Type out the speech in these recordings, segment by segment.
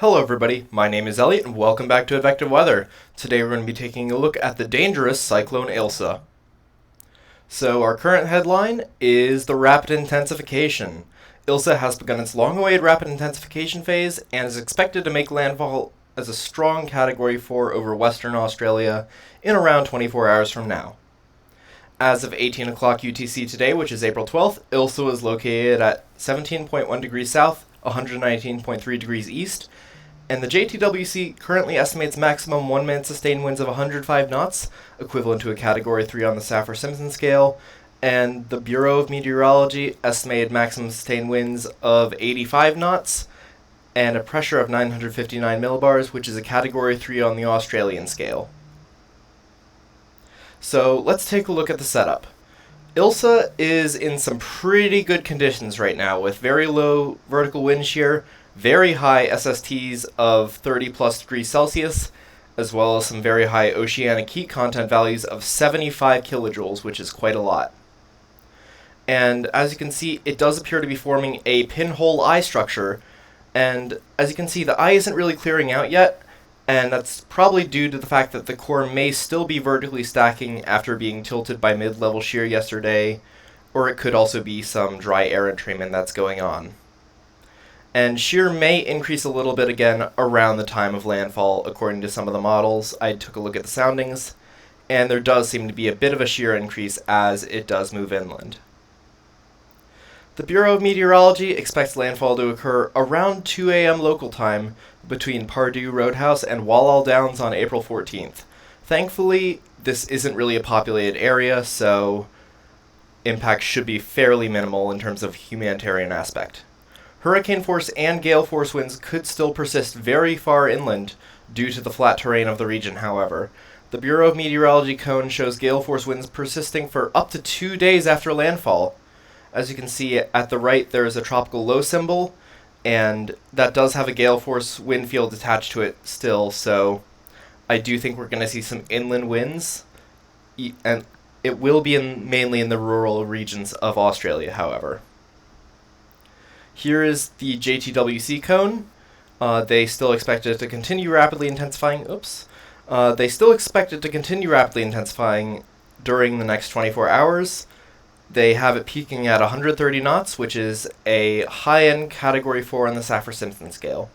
Hello everybody, my name is Elliot and welcome back to Advective Weather. Today we're going to be taking a look at the dangerous Cyclone Ilsa. So our current headline is the rapid intensification. Ilsa has begun its long-awaited rapid intensification phase and is expected to make landfall as a strong Category 4 over Western Australia in around 24 hours from now. As of 18 o'clock UTC today, which is April 12th, Ilsa is located at 17.1 degrees south, 119.3 degrees east, and the JTWC currently estimates maximum 1-minute sustained winds of 105 knots, equivalent to a Category 3 on the Saffir-Simpson scale, and the Bureau of Meteorology estimated maximum sustained winds of 85 knots, and a pressure of 959 millibars, which is a Category 3 on the Australian scale. So let's take a look at the setup. Ilsa is in some pretty good conditions right now, with very low vertical wind shear, very high SSTs of 30 plus degrees Celsius, as well as some very high oceanic heat content values of 75 kilojoules, which is quite a lot. And as you can see, it does appear to be forming a pinhole eye structure, and as you can see, the eye isn't really clearing out yet, and that's probably due to the fact that the core may still be vertically stacking after being tilted by mid-level shear yesterday, or it could also be some dry air entrainment that's going on. And shear may increase a little bit again around the time of landfall, according to some of the models. I took a look at the soundings, and there does seem to be a bit of a shear increase as it does move inland. The Bureau of Meteorology expects landfall to occur around 2 a.m. local time between Pardue Roadhouse and Wallall Downs on April 14th. Thankfully, this isn't really a populated area, so impact should be fairly minimal in terms of humanitarian aspect. Hurricane force and gale force winds could still persist very far inland due to the flat terrain of the region, however. The Bureau of Meteorology cone shows gale force winds persisting for up to 2 days after landfall. As you can see at the right, there is a tropical low symbol, and that does have a gale force wind field attached to it still, so I do think we're going to see some inland winds, and it will be mainly in the rural regions of Australia, however. Here is the JTWC cone. They still expect it to continue rapidly intensifying. They still expect it to continue rapidly intensifying during the next 24 hours. They have it peaking at 130 knots, which is a high-end Category 4 on the Saffir-Simpson scale.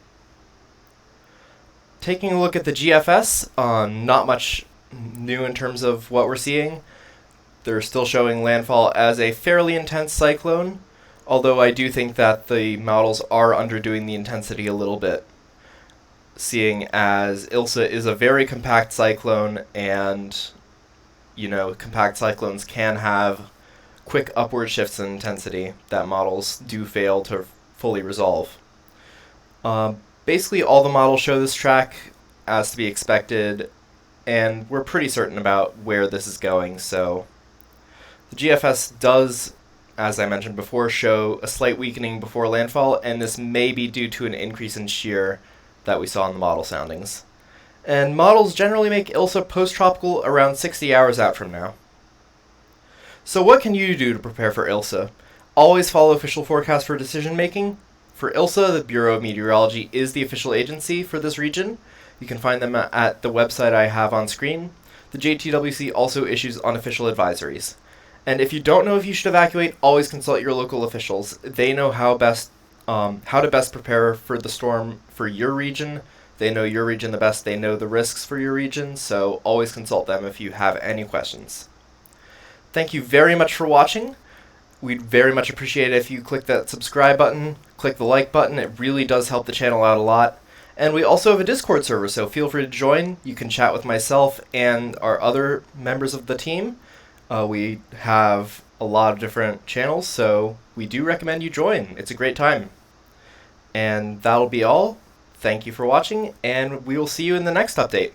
Taking a look at the GFS, not much new in terms of what we're seeing. They're still showing landfall as a fairly intense cyclone, although I do think that the models are underdoing the intensity a little bit, seeing as Ilsa is a very compact cyclone, and, compact cyclones can have quick upward shifts in intensity that models do fail to fully resolve. Basically, all the models show this track as to be expected, and we're pretty certain about where this is going, so the GFS does, as I mentioned before, show a slight weakening before landfall, and this may be due to an increase in shear that we saw in the model soundings. And models generally make Ilsa post-tropical around 60 hours out from now. So what can you do to prepare for Ilsa? Always follow official forecasts for decision making. For Ilsa, the Bureau of Meteorology is the official agency for this region. You can find them at the website I have on screen. The JTWC also issues unofficial advisories. And if you don't know if you should evacuate, always consult your local officials. They know how to best prepare for the storm for your region. They know your region the best. They know the risks for your region, so always consult them if you have any questions. Thank you very much for watching. We'd very much appreciate it if you click that subscribe button, click the like button. It really does help the channel out a lot. And we also have a Discord server, so feel free to join. You can chat with myself and our other members of the team. We have a lot of different channels, so we do recommend you join. It's a great time. And that'll be all. Thank you for watching, and we will see you in the next update.